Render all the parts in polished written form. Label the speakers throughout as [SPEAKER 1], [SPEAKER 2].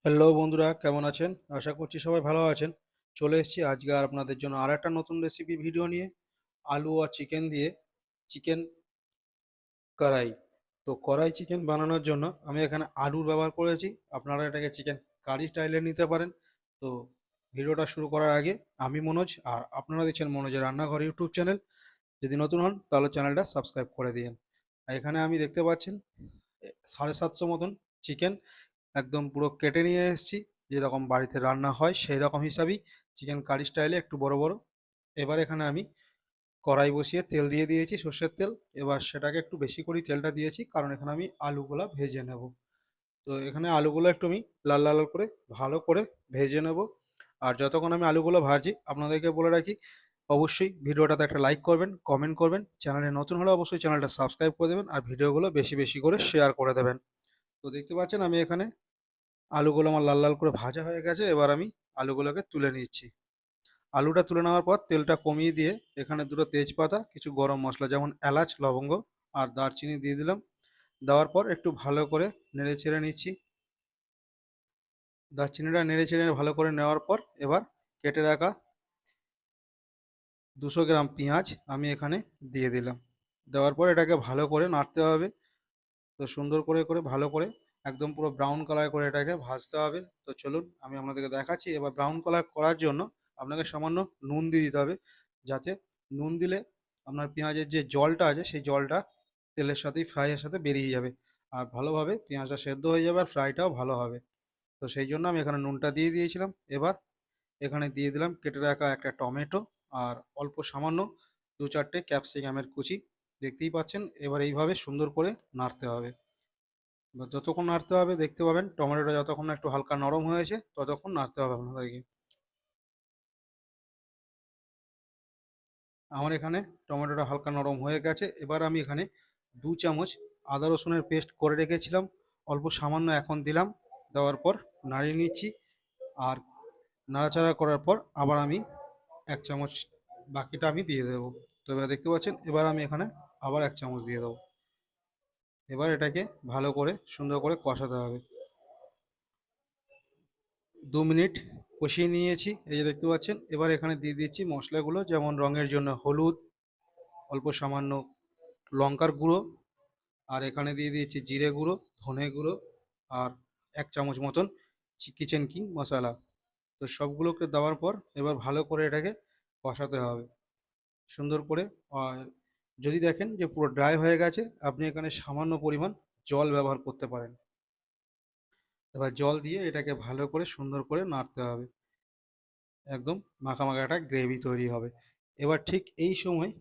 [SPEAKER 1] Hello বন্ধুরা, কেমন আছেন? আশা করছি সবাই ভালো আছেন। চলে এসেছি আজকে আর আপনাদের জন্য আরেকটা নতুন রেসিপি ভিডিও নিয়ে। আলু আর চিকেন দিয়ে চিকেন কড়াই। তো কড়াই চিকেন বানানোর জন্য আমি এখানে আলুর ব্যবহার করেছি। আপনারা এটাকে চিকেন কারি স্টাইলে নিতে পারেন। তো ভিডিওটা শুরু করার আগে আমি মনোজ, আর আপনারা দেখছেন মনোজের রান্নাঘর ইউটিউব চ্যানেল। যদি নতুন হন তাহলে চ্যানেলটা সাবস্ক্রাইব করে দিন। আর এখানে আমি দেখতে পাচ্ছেন 750 মতন চিকেন একদম পুরো কেটে নিয়ে এসেছি, যেরকম বাড়িতে রান্না হয় সেই রকম হিসাবেই চিকেন কারি স্টাইলে একটু বড় বড়। এবার এখানে আমি কড়াই বসিয়ে তেল দিয়ে দিয়েছি, সর্ষের তেল। এবার সেটাকে একটু বেশি করেই তেলটা দিয়েছি, কারণ এখানে আমি আলুগুলা ভেজে নেব। তো এখানে আলুগুলো একটু আমি লাল লাল করে ভালো করে ভেজে নেব। আর যতক্ষণ আমি আলুগুলো ভাজি, আপনাদেরকে বলে রাখি, অবশ্যই ভিডিওটাতে একটা লাইক করবেন, কমেন্ট করবেন, চ্যানেলে নতুন হলে অবশ্যই চ্যানেলটা সাবস্ক্রাইব করে দেবেন, আর ভিডিওগুলো বেশি বেশি করে শেয়ার করে দেবেন। তো দেখতে পাচ্ছেন আমি এখানে আলুগুলো আমার লাল লাল করে ভাজা হয়ে গেছে। এবার আমি আলুগুলোকে তুলে নিচ্ছি। আলুটা তুলে নেওয়ার পর তেলটা কমিয়ে দিয়ে এখানে দুটো তেজপাতা, কিছু গরম মশলা যেমন এলাচ, লবঙ্গ আর দারচিনি দিয়ে দিলাম। দেওয়ার পর একটু ভালো করে নেড়ে ছেড়ে নিচ্ছি। দারচিনিটা নেড়ে ছেড়ে ভালো করে নেওয়ার পর এবার কেটে রাখা 200 গ্রাম পেঁয়াজ আমি এখানে দিয়ে দিলাম। দেওয়ার পর এটাকে ভালো করে নাড়তে হবে। তো সুন্দর করে করে ভালো করে একদম পুরো ব্রাউন কালার করে এটাকে ভাজতে হবে। তো চলুন আমি আপনাদেরকে দেখাচ্ছি। এবার ব্রাউন কালার করার জন্য আপনাকে সামান্য নুন দিয়ে দিতে হবে, যাতে নুন দিলে আপনার পেঁয়াজের যে জলটা আছে সেই জলটা তেলের সাথেই ফ্রাইয়ের সাথে বেরিয়ে যাবে, আর ভালোভাবে পেঁয়াজটা সেদ্ধ হয়ে যাবে, আর ফ্রাইটাও ভালো হবে। তো সেই জন্য আমি এখানে নুনটা দিয়ে দিয়েছিলাম। এবার এখানে দিয়ে দিলাম কেটে রাখা একটা টমেটো, আর অল্প সামান্য 2-4টে ক্যাপসিকামের কুচি। দেখতেই পাচ্ছেন। এবার এইভাবে সুন্দর করে নাড়তে হবে। এবার যতক্ষণ নাড়তে হবে, দেখতে পাবেন টমেটোটা যতক্ষণ না একটু হালকা নরম হয়েছে ততক্ষণ নাড়তে হবে আপনাদেরকে। আমার এখানে টমেটোটা হালকা নরম হয়ে গেছে। এবার আমি এখানে 2 চামচ আদা রসুনের পেস্ট করে রেখেছিলাম, অল্প সামান্য এখন দিলাম। দেওয়ার পর নাড়িয়ে নিচ্ছি। আর নাড়াচাড়া করার পর আবার আমি 1 চামচ বাকিটা আমি দিয়ে দেবো। তো এবার দেখতে পাচ্ছেন, এবার আমি এখানে আবার 1 চামচ দিয়ে দেবো। এবার এটাকে ভালো করে সুন্দর করে কষাতে হবে। 2 মিনিট কষিয়ে নিয়েছি, এই যে দেখতে পাচ্ছেন। এবার এখানে দিয়ে দিচ্ছি মশলাগুলো, যেমন রঙের জন্য হলুদ, অল্প সামান্য লঙ্কার গুঁড়ো, আর এখানে দিয়ে দিয়েছি জিরে গুঁড়ো, ধনে গুঁড়ো, আর 1 চামচ মতন কিচেন কিং মশলা। তো সবগুলোকে দেওয়ার পর এবার ভালো করে এটাকে কষাতে হবে সুন্দর করে। আর যদি দেখেন যে পুরো ড্রাই হয়ে গেছে, আপনি এখানে সামান্য পরিমাণ জল ব্যবহার করতে পারেন। এবার জল দিয়ে এটাকে ভালো করে সুন্দর করে নাড়তে হবে। একদম মাখা মাখা একটা গ্রেভি তৈরি হবে। এবার ঠিক এই সময়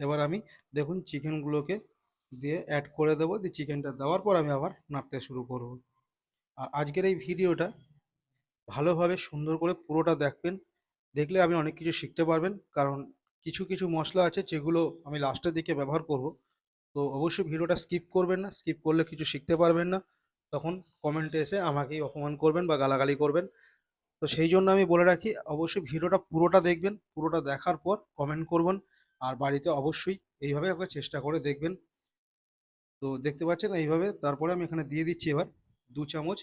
[SPEAKER 1] এবার আমি দেখুন চিকেনগুলোকে দিয়ে অ্যাড করে দেবো। দিয়ে চিকেনটা দেওয়ার পর আমি আবার নাড়তে শুরু করব। আর আজকের এই ভিডিওটা ভালোভাবে সুন্দর করে পুরোটা দেখবেন। দেখলে আপনি অনেক কিছু শিখতে পারবেন, কারণ কিছু কিছু মশলা আছে যেগুলো আমি লাস্টের দিকে ব্যবহার করব। তো অবশ্যই ভিডিওটা স্কিপ করবেন না, স্কিপ করলে কিছু শিখতে পারবেন না। তখন কমেন্টে এসে আমাকেই অপমান করবেন বা গালাগালি করবেন। তো সেই জন্য আমি বলে রাখি, অবশ্যই ভিডিওটা পুরোটা দেখবেন, পুরোটা দেখার পর কমেন্ট করবেন। আর বাড়িতে অবশ্যই এইভাবে একবার চেষ্টা করে দেখবেন। তো দেখতে পাচ্ছেন এইভাবে। তারপরে আমি এখানে দিয়ে দিচ্ছি এবার 2 চামচ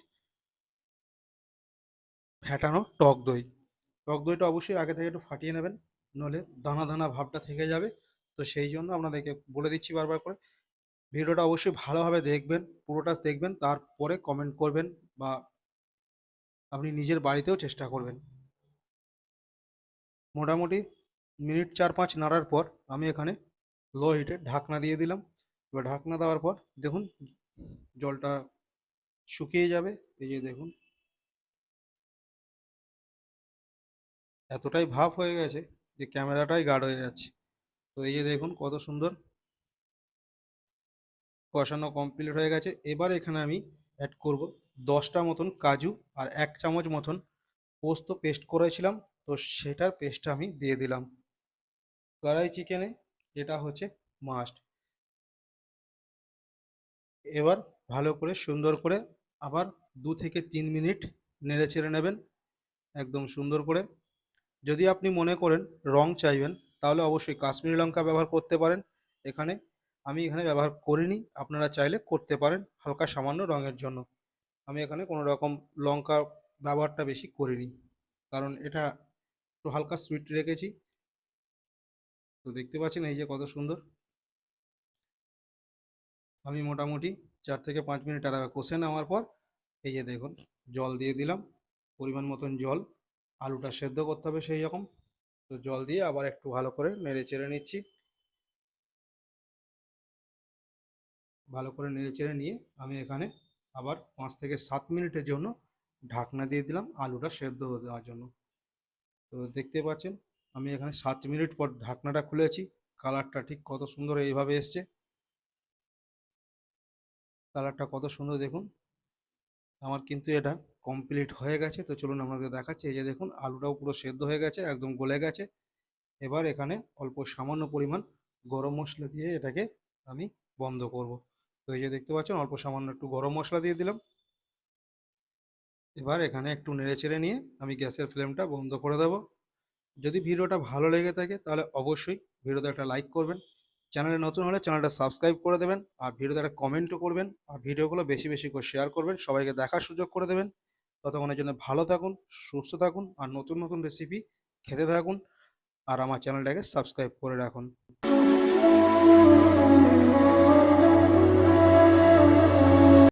[SPEAKER 1] ফ্যাটানো টক দই। টক দইটা অবশ্যই আগে থেকে একটু ফাটিয়ে নেবেন, নইলে দানা দানা ভাবটা থেকে যাবে। তো সেই জন্য আপনাদেরকে বলে দিচ্ছি বারবার করে, ভিডিওটা অবশ্যই ভালোভাবে দেখবেন, পুরোটা দেখবেন, তারপরে কমেন্ট করবেন বা আপনি নিজের বাড়িতেও চেষ্টা করবেন। মোটামুটি মিনিট 4-5 নাড়ার পর আমি এখানে লো হিটে ঢাকনা দিয়ে দিলাম। এবার ঢাকনা দেওয়ার পর দেখুন জলটা শুকিয়ে যাবে। এই যে দেখুন এতটাই ভাপ হয়ে গেছে যে ক্যামেরাটাই গাঢ় হয়ে যাচ্ছে। তো এই যে দেখুন কত সুন্দর কষানো কমপ্লিট হয়ে গেছে। এবার এখানে আমি অ্যাড করব 10টা মতন কাজু, আর 1 চামচ মতন পোস্ত পেস্ট করেছিলাম। তো সেটার পেস্টটা আমি দিয়ে দিলাম। কড়াই চিকেনে এটা হচ্ছে মাস্ট। এবার ভালো করে সুন্দর করে আবার 2 থেকে 3 মিনিট নেড়ে চেড়ে নেবেন একদম সুন্দর করে। যদি আপনি মনে করেন রং চাইবেন, তাহলে অবশ্যই কাশ্মীরি লঙ্কা ব্যবহার করতে পারেন। এখানে আমি ব্যবহার করিনি, আপনারা চাইলে করতে পারেন হালকা সামান্য রঙের জন্য। আমি এখানে কোনো রকম লঙ্কা ব্যবহারটা বেশি করিনি, কারণ এটা একটু হালকা সুইট রেখেছি। তো দেখতে পাচ্ছেন এই যে কত সুন্দর। আমি মোটামুটি 4 থেকে 5 মিনিট আর কষে নেওয়ার পর এই যে দেখুন জল দিয়ে দিলাম, পরিমাণ মতন জল। আলুটা সেদ্ধ করতে হবে সেই রকম। তো জল দিয়ে আবার একটু ভালো করে নেড়ে চেড়ে নিচ্ছি। ভালো করে নেড়ে চেড়ে নিয়ে আমি এখানে আবার 5 থেকে 7 মিনিটের জন্য ঢাকনা দিয়ে দিলাম আলুটা সেদ্ধ হয়ে দেওয়ার জন্য। তো দেখতে পাচ্ছেন আমি এখানে 7 মিনিট পর ঢাকনাটা খুলেছি। কালারটা ঠিক কত সুন্দর এইভাবে এসছে। কালারটা কত সুন্দর দেখুন। আমার কিন্তু এটা কমপ্লিট হয়ে গেছে। তো চলুন আপনাদের দেখাচ্ছি। এই যে দেখুন আলুটাও পুরো সেদ্ধ হয়ে গেছে, একদম গলে গেছে। এবার এখানে অল্প সামান্য পরিমাণ গরম মশলা দিয়ে এটাকে আমি বন্ধ করব। তো এই যে দেখতে পাচ্ছেন অল্প সামান্য একটু গরম মশলা দিয়ে দিলাম। এবার এখানে একটু নেড়েচেড়ে নিয়ে আমি গ্যাসের ফ্লেমটা বন্ধ করে দেবো। যদি ভিডিওটা ভালো লেগে থাকে তাহলে অবশ্যই ভিডিওতে একটা লাইক করবেন। চ্যানেলে নতুন হলে চ্যানেলটা সাবস্ক্রাইব করে দেবেন, আর ভিডিওতে একটা কমেন্টও করবেন, আর ভিডিওগুলো বেশি বেশি করে শেয়ার করবেন, সবাইকে দেখার সুযোগ করে দেবেন। ততক্ষণের জন্য ভালো থাকুন, সুস্থ থাকুন, আর নতুন নতুন রেসিপি খেতে থাকুন, আর আমার চ্যানেলটাকে সাবস্ক্রাইব করে রাখুন।